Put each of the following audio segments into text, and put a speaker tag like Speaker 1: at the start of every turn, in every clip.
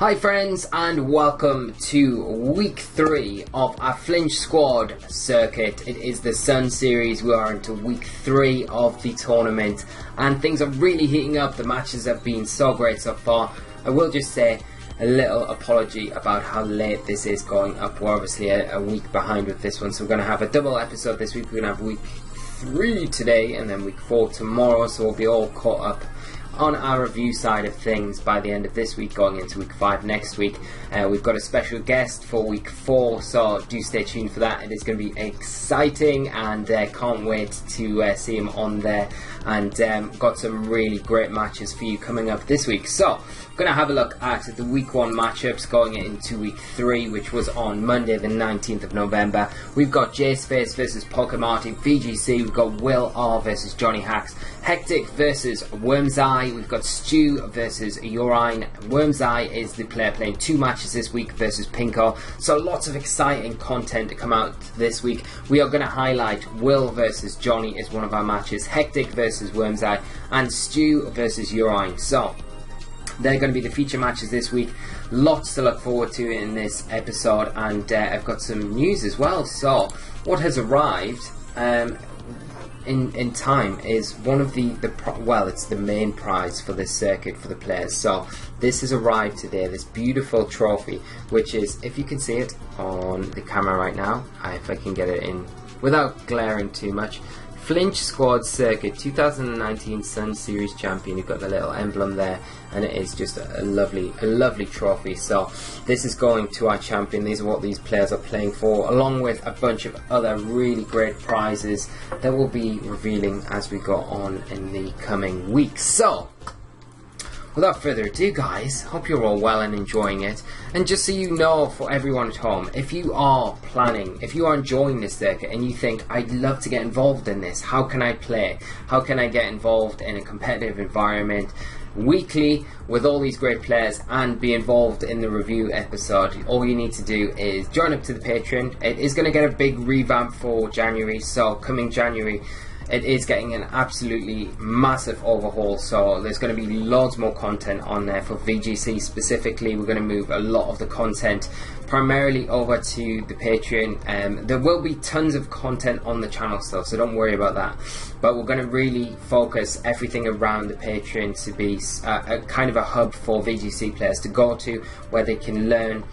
Speaker 1: Hi friends, and welcome to week 3 of our Flinch squad circuit. It is the Sun series. We are into week 3 of the tournament and things are really heating up. The matches have been so great so far. I will just say a little apology about how late this is going up. We're obviously a week behind with this one, so we're going to have a double episode this week. We're going to have week 3 today and then week 4 tomorrow, so we'll be all caught up on our review side of things by the end of this week, going into week 5 next week. We've got a special guest for week 4, so do stay tuned for that. It is going to be exciting and can't wait to see him on there, and got some really great matches for you coming up this week. So we're going to have a look at the week 1 matchups going into week 3, which was on Monday the 19th of November. We've got Jaceface versus Pokemarty VGC. We've got Will R versus Johnny Hacks, Hectic versus Wormseye. We've got Stu versus Urine. Wormseye is the player playing 2 matches this week versus Pinko. So lots of exciting content to come out this week. We are going to highlight Will versus Johnny as one of our matches, Hectic versus Wormseye, and Stu versus Urine. So they're going to be the feature matches this week. Lots to look forward to in this episode, and I've got some news as well. So what has arrived in time is one of it's the main prize for this circuit for the players. So this has arrived today, this beautiful trophy, which is, if you can see it on the camera right now, if I can get it in without glaring too much, Flinch Squad Circuit 2019 Sun Series Champion. You've got the little emblem there, and it is just a lovely trophy. So this is going to our champion. These are what these players are playing for, along with a bunch of other really great prizes that we'll be revealing as we go on in the coming weeks. So without further ado, guys, hope you're all well and enjoying it. And just so you know, for everyone at home, if you are enjoying this circuit and you think, I'd love to get involved in this, how can I play? How can I get involved in a competitive environment weekly with all these great players and be involved in the review episode? All you need to do is join up to the Patreon. It is going to get a big revamp for January, so coming January it is getting an absolutely massive overhaul, so there's going to be loads more content on there for VGC specifically. We're going to move a lot of the content primarily over to the Patreon. There will be tons of content on the channel still, so don't worry about that, but we're going to really focus everything around the Patreon to be a kind of a hub for VGC players to go to, where they can learn,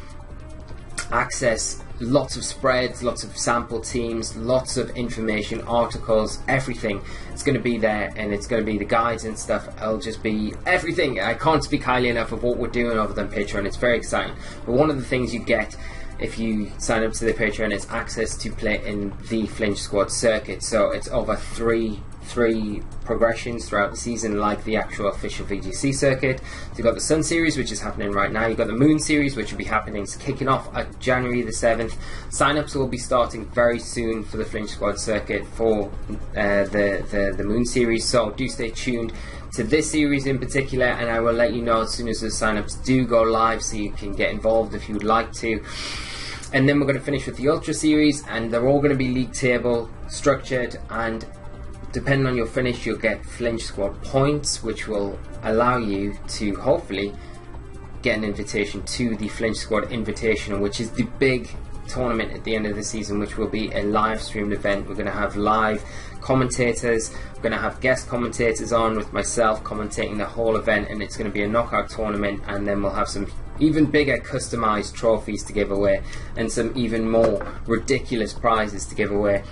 Speaker 1: access lots of spreads, lots of sample teams, lots of information, articles, everything. It's going to be there, and it's going to be the guides and stuff. It'll just be everything. I can't speak highly enough of what we're doing over on Patreon. It's very exciting. But one of the things you get if you sign up to the Patreon is access to play in the Flinch Squad circuit. So it's over three progressions throughout the season, like the actual official VGC circuit. So you've got the Sun series, which is happening right now. You've got the Moon series, which will be happening, kicking off at January the 7th. Sign-ups will be starting very soon for the Flinch Squad circuit for the Moon series, so do stay tuned to this series in particular, and I will let you know as soon as the sign-ups do go live, so you can get involved if you would like to. And then we're going to finish with the Ultra series, and they're all going to be league table structured, and depending on your finish, you'll get Flinch Squad points, which will allow you to hopefully get an invitation to the Flinch Squad Invitational, which is the big tournament at the end of the season, which will be a live streamed event. We're going to have live commentators, we're going to have guest commentators on with myself commentating the whole event, and it's going to be a knockout tournament, and then we'll have some even bigger customized trophies to give away and some even more ridiculous prizes to give away,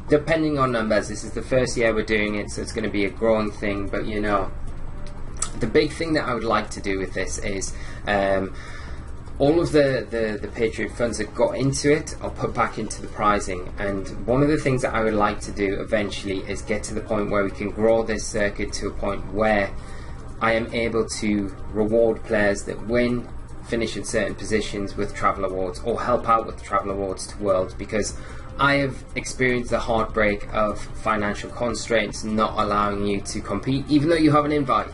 Speaker 1: depending on numbers. This is the first year we're doing it, so it's going to be a growing thing. But you know, the big thing that I would like to do with this is all of the Patreon funds that got into it I'll put back into the prizing. And one of the things that I would like to do eventually is get to the point where we can grow this circuit to a point where I am able to reward players that win, finish in certain positions with travel awards, or help out with travel awards to Worlds, because I have experienced the heartbreak of financial constraints not allowing you to compete even though you have an invite.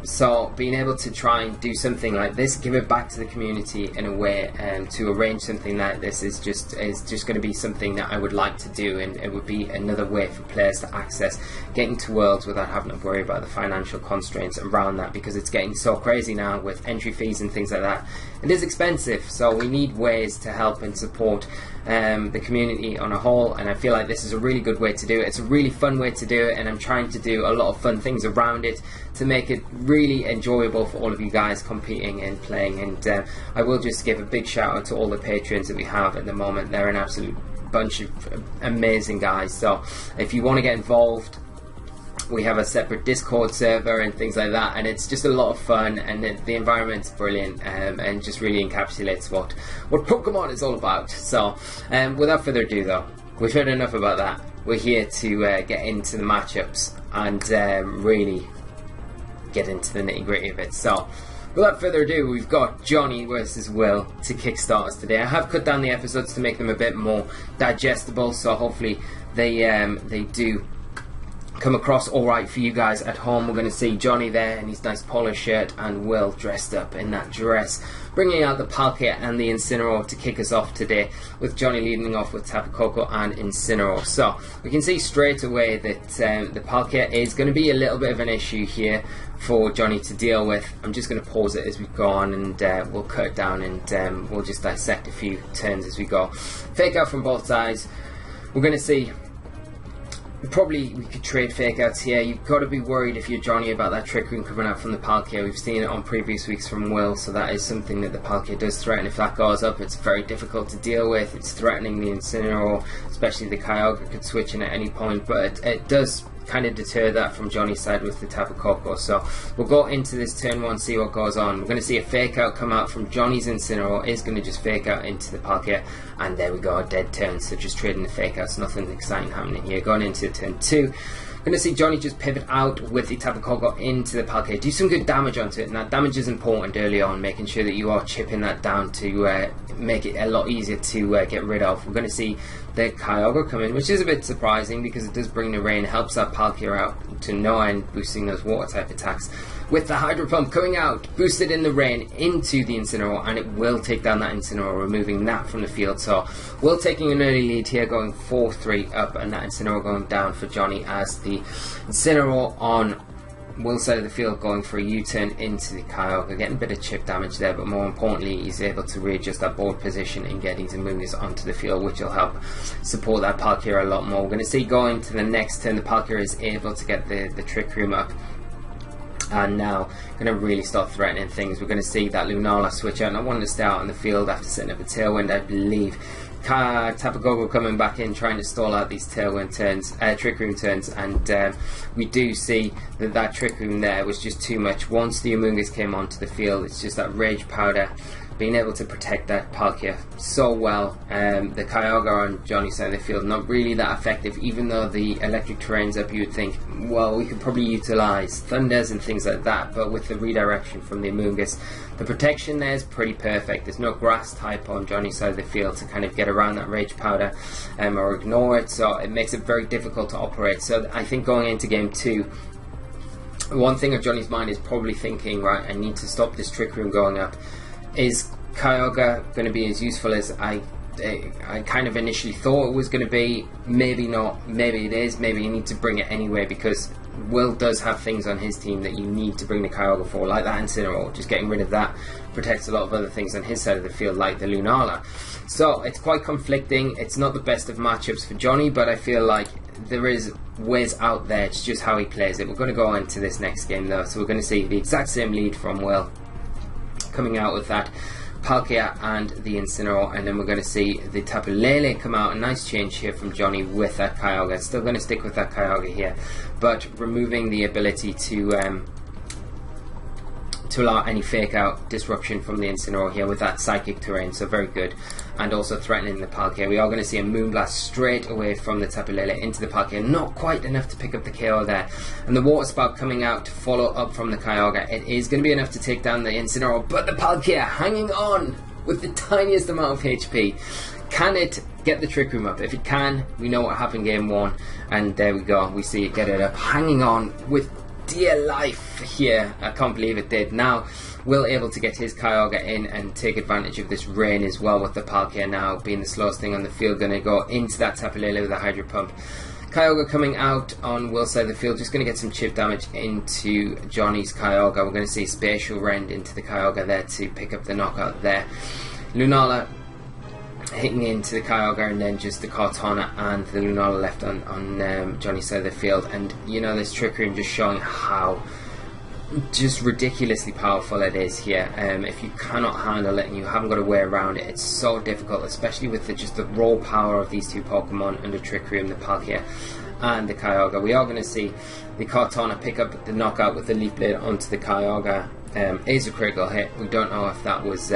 Speaker 1: So being able to try and do something like this, give it back to the community in a way, to arrange something like this is just going to be something that I would like to do, and it would be another way for players to access getting to Worlds without having to worry about the financial constraints around that, because it's getting so crazy now with entry fees and things like that. It is expensive, so we need ways to help and support the community on a whole, and I feel like this is a really good way to do it. It's a really fun way to do it, and I'm trying to do a lot of fun things around it to make it really enjoyable for all of you guys competing and playing. And I will just give a big shout out to all the patrons that we have at the moment. They're an absolute bunch of amazing guys, so if you want to get involved, we have a separate Discord server and things like that, and it's just a lot of fun, and the environment's brilliant, and just really encapsulates what Pokemon is all about. So without further ado though, we've heard enough about that. We're here to get into the matchups and really get into the nitty gritty of it. So without further ado, we've got Johnny versus Will to kickstart us today. I have cut down the episodes to make them a bit more digestible, so hopefully they do come across alright for you guys at home. We're going to see Johnny there in his nice polo shirt, and Will dressed up in that dress, bringing out the Palkia and the Incineroar to kick us off today, with Johnny leading off with Tapu Koko and Incineroar. So we can see straight away that the Palkia is going to be a little bit of an issue here for Johnny to deal with. I'm just going to pause it as we go on, and we'll cut it down, and we'll just dissect a few turns as we go. Fake out from both sides. We're going to see, probably we could trade fake outs here. You've got to be worried if you're Johnny about that Trick Room coming out from the Palkia. We've seen it on previous weeks from Will, so that is something that the Palkia does threaten. If that goes up, it's very difficult to deal with. It's threatening the Incineroar, especially the Kyogre could switch in at any point, but it does kind of deter that from Johnny's side with the Tapu Koko. So we'll go into this turn one, see what goes on. We're going to see a fake out come out from Johnny's Incineroar. Is going to just fake out into the Palkia, and there we go, a dead turn. So just trading the fake outs, nothing exciting happening here. Going into turn two, we're going to see Johnny just pivot out with the Tapu Koko into the Palkia, do some good damage onto it, and that damage is important early on, making sure that you are chipping that down to make it a lot easier to get rid of. We're going to see the Kyogre come in, which is a bit surprising because it does bring the rain, helps that Palkia out to no end, boosting those water type attacks. With the Hydro Pump coming out, boosted in the rain into the Incineroar, and it will take down that Incineroar, removing that from the field. So Will taking an early lead here, going 4-3 up, and that Incineroar going down for Johnny, as the Incineroar on Will's side of the field going for a U-turn into the Kyogre, getting a bit of chip damage there, but more importantly he's able to readjust that board position and get his Amoonguss onto the field, which will help support that Palkia a lot more. We're going to see going to the next turn, the Palkia is able to get the Trick Room up, and now going to really start threatening things. We're going to see that Lunala switch out, and I wanted to stay out on the field after setting up a Tailwind, I believe. Tapu Koko coming back in, trying to stall out these Tailwind turns, Trick Room turns, and we do see that Trick Room there was just too much. Once the Amoonguss came onto the field, it's just that Rage Powder being able to protect that Palkia so well. The Kyogre on Johnny's side of the field, not really that effective, even though the electric terrain's up. You would think, well, we could probably utilise Thunders and things like that, but with the redirection from the Amoonguss, the protection there is pretty perfect. There's no grass type on Johnny's side of the field to kind of get around that Rage Powder or ignore it, so it makes it very difficult to operate. So I think going into game two, one thing on Johnny's mind is probably thinking, right, I need to stop this Trick Room going up. Is Kyogre going to be as useful as I kind of initially thought it was going to be? Maybe not, maybe it is, maybe you need to bring it anyway, because Will does have things on his team that you need to bring the Kyogre for, like that Incineroar. Just getting rid of that protects a lot of other things on his side of the field, like the Lunala. So it's quite conflicting. It's not the best of matchups for Johnny, but I feel like there is ways out there. It's just how he plays it. We're going to go into this next game though, so we're going to see the exact same lead from Will, coming out with that Palkia and the Incineroar, and then we're going to see the Tapu Lele come out. A nice change here from Johnny with that Kyogre. Still going to stick with that Kyogre here, but removing the ability to allow any fake out disruption from the Incineroar here with that Psychic Terrain, so very good. And also threatening the Palkia. We are going to see a Moonblast straight away from the Tapu Lele into the Palkia, not quite enough to pick up the KO there. And the Water Spout coming out to follow up from the Kyogre. It is going to be enough to take down the Incineroar, but the Palkia hanging on with the tiniest amount of HP. Can it get the Trick Room up? If it can, we know what happened game one, and there we go, we see it get it up, hanging on with dear life here. I can't believe it did. Now, Will able to get his Kyogre in and take advantage of this rain as well with the Palkia now being the slowest thing on the field. Going to go into that Tapu Lele with a Hydro Pump. Kyogre coming out on Will's side of the field, just going to get some chip damage into Johnny's Kyogre. We're going to see Spatial Rend into the Kyogre there to pick up the knockout there. Lunala hitting into the Kyogre, and then just the Kartana and the Lunala left on Johnny's side of the field. And you know, this Trick Room just showing how just ridiculously powerful it is here. If you cannot handle it and you haven't got a way around it, it's so difficult, especially with just the raw power of these two Pokemon under Trick Room, the Palkia and the Kyogre. We are going to see the Kartana pick up the knockout with the Leaf Blade onto the Kyogre. Is a critical hit. We don't know if that was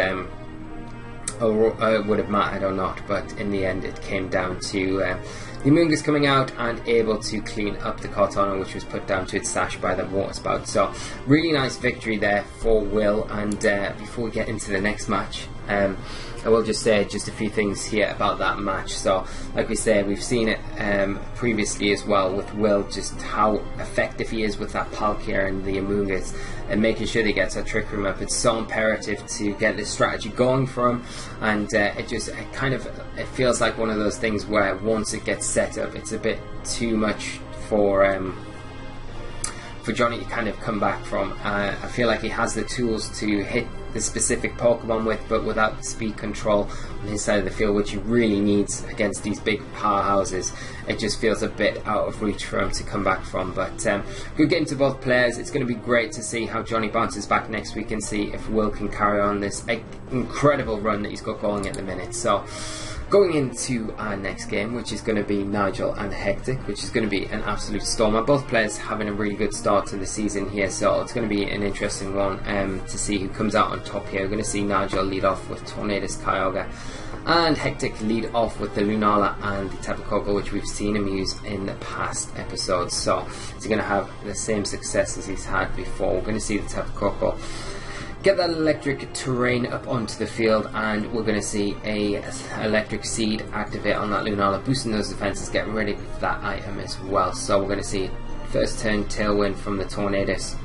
Speaker 1: or would have mattered or not, but in the end it came down to the Amoonguss coming out and able to clean up the Kartana, which was put down to its sash by the water spout. So really nice victory there for Will. And before we get into the next match, I will just say just a few things here about that match. So like we said, we've seen it previously as well with Will, just how effective he is with that Palkia and the Amoonguss and making sure that he gets that Trick Room up. It's so imperative to get this strategy going for him, and it feels like one of those things where once it gets set up, it's a bit too much for Johnny to kind of come back from. I feel like he has the tools to hit the specific Pokemon with, but without the speed control on his side of the field, which he really needs against these big powerhouses, it just feels a bit out of reach for him to come back from. But good game to both players. It's going to be great to see how Johnny bounces back next week and see if Will can carry on this incredible run that he's got going at the minute. So going into our next game, which is going to be Nigel and Hectic, which is going to be an absolute stormer. Both players having a really good start to the season here, so it's going to be an interesting one to see who comes out on top here. We're going to see Nigel lead off with Tornadus Kyogre, and Hectic lead off with the Lunala and the Tapu Koko, which we've seen him use in the past episodes. So he's going to have the same success as he's had before. We're going to see the Tapu Koko get that electric terrain up onto the field, and we're going to see a electric seed activate on that Lunala, boosting those defenses, getting ready for that item as well. So we're going to see first turn Tailwind from the Tornadus,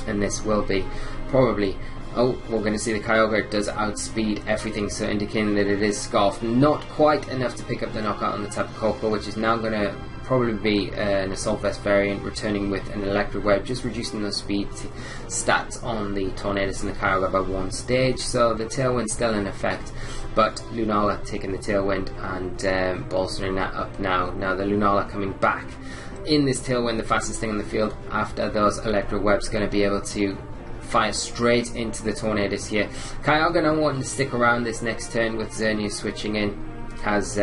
Speaker 1: and this will be probably, we're going to see the Kyogre does outspeed everything, so indicating that it is Scarfed. Not quite enough to pick up the knockout on the Tapu Koko, which is now going to probably be an Assault Vest variant, returning with an Electric Web, just reducing those speed stats on the Tornadus and the Kyogre by one stage. So the Tailwind's still in effect, but Lunala taking the Tailwind and bolstering that up now. Now the Lunala coming back in this Tailwind, the fastest thing on the field after those Electric Webs, going to be able to fire straight into the Tornadus here. Kyogre now wanting to stick around this next turn with Xerneas switching in as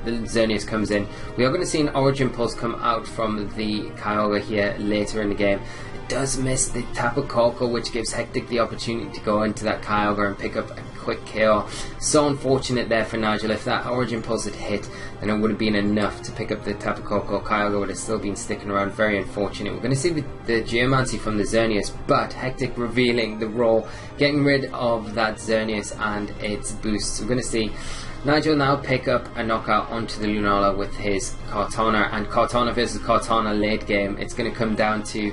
Speaker 1: Xerneas comes in. We are going to see an Origin Pulse come out from the Kyogre here later in the game. It does miss the Tapu Koko, which gives Hectic the opportunity to go into that Kyogre and pick up a quick KO. So unfortunate there for Nigel. If that Origin Pulse had hit, then it would have been enough to pick up the Tapu Koko. Kyogre would have still been sticking around. Very unfortunate. We're going to see the Geomancy from the Xerneas, but Hectic revealing the role, getting rid of that Xerneas and its boosts. We're going to see Nigel now pick up a knockout onto the Lunala with his Kartana, and Kartana versus Kartana late game. It's going to come down to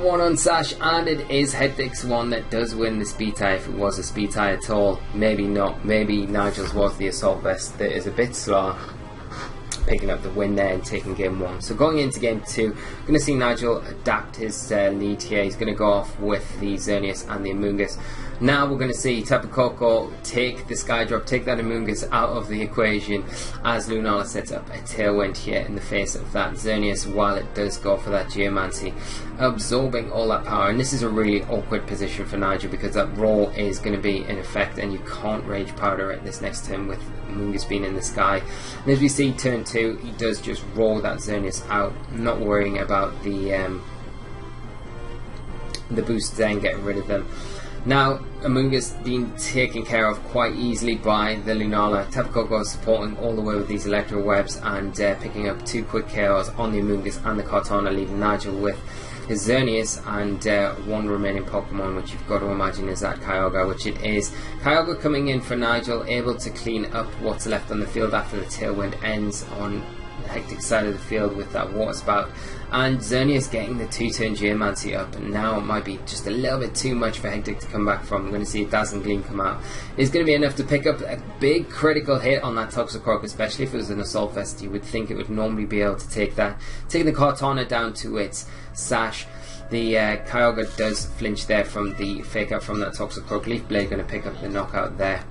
Speaker 1: one on Sash, and it is Hectic's one that does win the speed tie, if it was a speed tie at all. Maybe not. Maybe Nigel's was the Assault Vest that is a bit slower, picking up the win there and taking game one. So going into game two, going to see Nigel adapt his lead here. He's going to go off with the Xerneas and the Amoonguss. Now we're going to see Tapu Koko take the Skydrop, take that Amoonguss out of the equation as Lunala sets up a Tailwind here in the face of that Xerneas, while it does go for that Geomancy, absorbing all that power. And this is a really awkward position for Nigel, because that roll is going to be in effect and you can't Rage Powder it this next turn with Amoonguss being in the sky. And as we see turn two, he does just roll that Xerneas out, not worrying about the boost then, getting rid of them. Now Amoonguss being taken care of quite easily by the Lunala. Tapu Koko supporting all the way with these Electro Webs and picking up two quick KOs on the Amoonguss and the Kartana, leaving Nigel with his Xerneas and one remaining Pokemon, which you've got to imagine is that Kyogre, which it is. Kyogre coming in for Nigel, able to clean up what's left on the field after the Tailwind ends on Hectic's side of the field with that water spout, and Xerneas getting the 2-turn Geomancy up, and now it might be just a little bit too much for Hectic to come back from. We're going to see a Dazzling Gleam come out. It's going to be enough to pick up a big critical hit on that Toxicroak, especially if it was an Assault Vest. You would think it would normally be able to take that, taking the Kartana down to its sash. The Kyogre does flinch there from the fake out from that Toxicroak. Leaf Blade going to pick up the knockout there,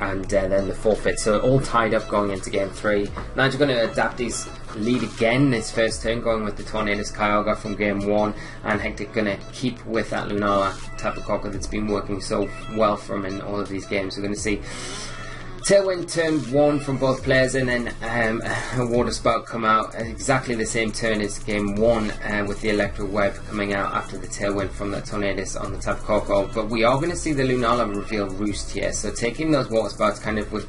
Speaker 1: and then the forfeit. So all tied up going into game 3. Nigel going to adapt his lead again this first turn, going with the Tornadus Kyogre from game 1, and Hectic going to keep with that Lunala Tapu Koko that's been working so well for him in all of these games. We're going to see Tailwind turn 1 from both players, and then a Water Spout come out at exactly the same turn as game 1, with the Electro Web coming out after the Tailwind from that Tornadus on the Tapu Koko. But we are going to see the Lunala reveal Roost here, so taking those Water Spouts kind of with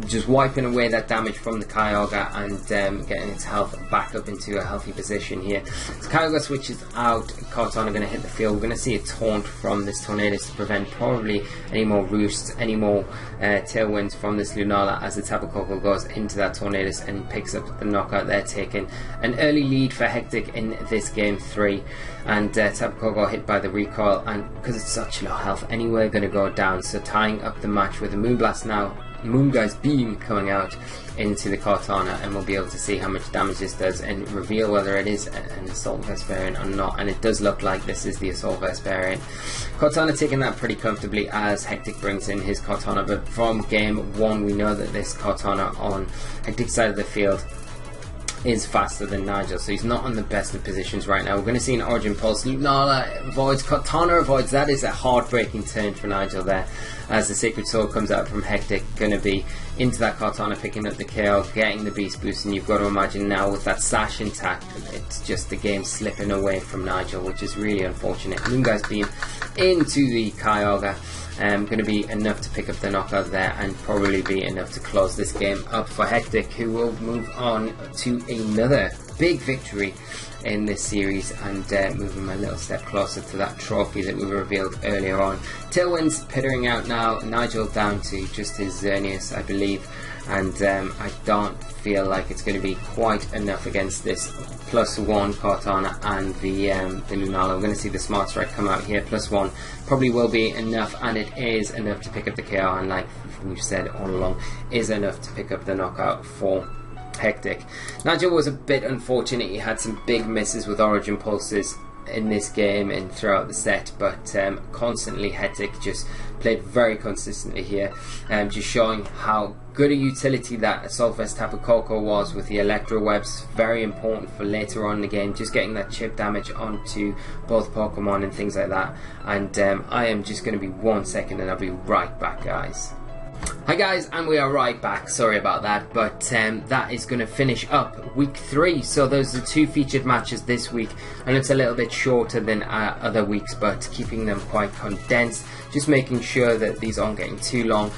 Speaker 1: just wiping away that damage from the Kyogre and getting its health back up into a healthy position here. So Kyogre switches out, Kartana going to hit the field. We're going to see a taunt from this Tornadus to prevent probably any more Roosts, any more Tailwinds from this Lunala as the Tapu Koko goes into that Tornadus and picks up the knockout there, taking an early lead for Hectic in this game 3. And Tapu Koko hit by the recoil, and because it's such low health anyway, going to go down. So tying up the match with a Moonblast now, Moonguy's Beam coming out into the Kartana, and we'll be able to see how much damage this does and reveal whether it is an Assault Vest variant or not. And it does look like this is the Assault Vest variant. Kartana taking that pretty comfortably as Hectic brings in his Kartana, but from game 1 we know that this Kartana on Hectic's side of the field is faster than Nigel, so he's not on the best of positions right now. We're going to see an Origin Pulse. Lunala avoids, Kartana avoids. That is a heartbreaking turn for Nigel there, as the Sacred Sword comes out from Hectic. Going to be into that Kartana, picking up the KO, getting the Beast Boost, and you've got to imagine now with that Sash intact, it's just the game slipping away from Nigel, which is really unfortunate. Moonguy's Beam into the Kyogre. Going to be enough to pick up the knockout there, and probably be enough to close this game up for Hectic, who will move on to another big victory in this series, and moving my little step closer to that trophy that we revealed earlier on. Tailwind's pittering out now, Nigel down to just his Xerneas, I believe, and I don't feel like it's going to be quite enough against this +1 Kartana and the Lunala. We're going to see the Smart Strike come out here, +1 probably will be enough, and it is enough to pick up the KO, and like we've said all along, is enough to pick up the knockout for Hectic. Nigel was a bit unfortunate. He had some big misses with Origin Pulses in this game and throughout the set, but constantly Hectic just played very consistently here, just showing how good a utility that Assault Vest Tapu Koko was with the Electro Webs. Very important for later on in the game, just getting that chip damage onto both Pokemon and things like that. And I am just going to be 1 second and I'll be right back, guys. Hi guys, and we are right back. Sorry about that, but that is going to finish up week 3. So those are 2 featured matches this week, and it's a little bit shorter than other weeks, but keeping them quite condensed, just making sure that these aren't getting too long,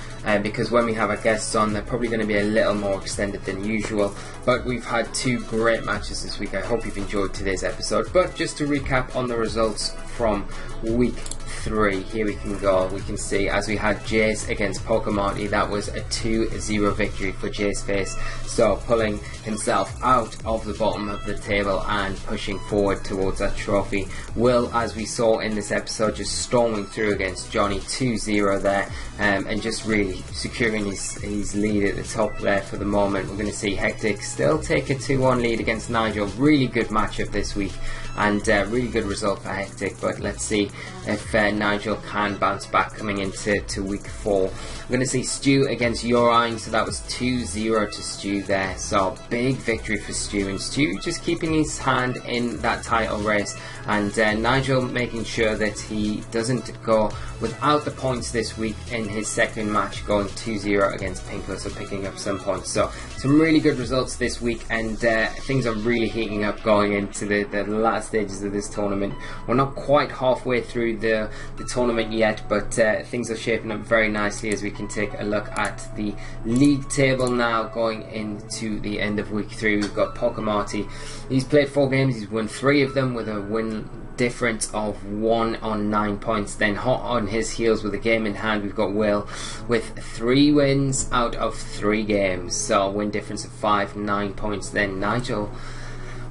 Speaker 1: because when we have our guests on, they're probably going to be a little more extended than usual. But we've had 2 great matches this week. I hope you've enjoyed today's episode. But just to recap on the results from week 3, here we can go. We can see as we had Jace against Pokemonty, that was a 2-0 victory for Jace Face, so pulling himself out of the bottom of the table and pushing forward towards that trophy. Will, as we saw in this episode, just storming through against Johnny, 2-0 there, and just really securing his lead at the top there for the moment. We're going to see Hectic still take a 2-1 lead against Nigel. Really good matchup this week, and really good result for Hectic, but let's see if Nigel can bounce back coming into week 4. We're going to see Stu against Urine, so that was 2-0 to Stu there, so big victory for Stu, and Stu just keeping his hand in that title race, and Nigel making sure that he doesn't go without the points this week in his second match, going 2-0 against Pinko, so picking up some points. So some really good results this week, and things are really heating up going into the last stages of this tournament. We're not quite halfway through the tournament yet, but things are shaping up very nicely as we can take a look look at the league table now, going into the end of week 3. We've got Pokemati. He's played 4 games, he's won 3 of them with a win difference of 1 on 9 points. Then hot on his heels with a game in hand, we've got Will with 3 wins out of 3 games, so win difference of 5, 9 points. Then Nigel,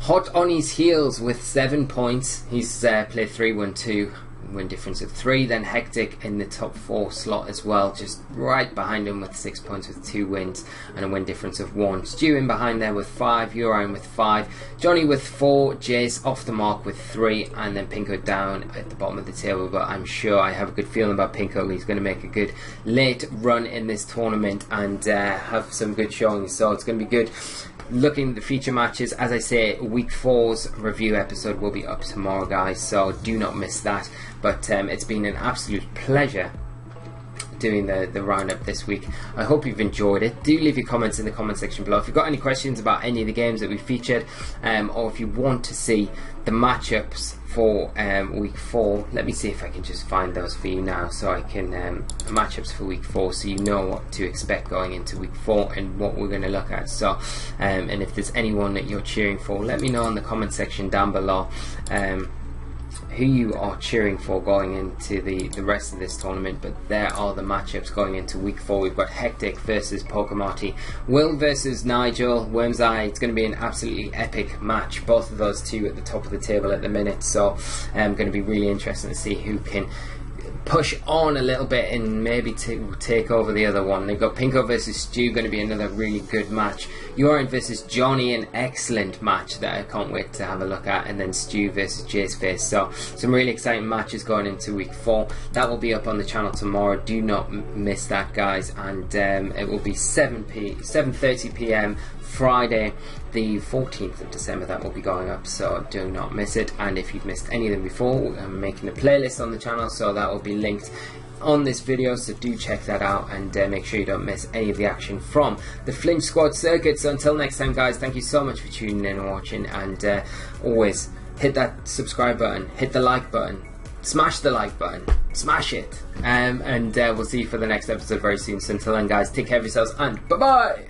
Speaker 1: hot on his heels with 7 points. He's played 3, won 2, win difference of 3. Then Hectic in the top 4 slot as well, just right behind him with 6 points with 2 wins and a win difference of 1. Stu in behind there with 5, Urian with 5, Johnny with 4, Jace off the mark with 3, and then Pinko down at the bottom of the table. But I'm sure, I have a good feeling about Pinko. He's going to make a good late run in this tournament and have some good showings, so it's going to be good. Looking at the feature matches, as I say, week 4's review episode will be up tomorrow, guys, so do not miss that. But it's been an absolute pleasure doing the roundup this week. I hope you've enjoyed it. Do leave your comments in the comment section below if you've got any questions about any of the games that we featured, or if you want to see the matchups for week 4. Let me see if I can just find those for you now, so I can matchups for week 4, so you know what to expect going into week 4 and what we're going to look at. So and if there's anyone that you're cheering for, let me know in the comment section down below who you are cheering for going into the rest of this tournament. But there are the matchups going into week 4. We've got Hectic versus Pokemati, Will versus Nigel, Worm's Eye. It's going to be an absolutely epic match, both of those two at the top of the table at the minute, so going to be really interesting to see who can push on a little bit and maybe take over the other one. They've got Pinko versus Stu, going to be another really good match. Urian versus Johnny, an excellent match that I can't wait to have a look at. And then Stu versus Jaceface. So some really exciting matches going into week 4. That will be up on the channel tomorrow. Do not miss that, guys. And it will be 7:30 p.m. Friday the 14th of December that will be going up, so do not miss it. And if you've missed any of them before, I'm making a playlist on the channel, so that will be linked on this video, so do check that out and make sure you don't miss any of the action from the Flinch squad circuit. So until next time, guys, thank you so much for tuning in and watching, and always hit that subscribe button, hit the like button, smash the like button, smash it, and we'll see you for the next episode very soon. So until then, guys, take care of yourselves and bye bye.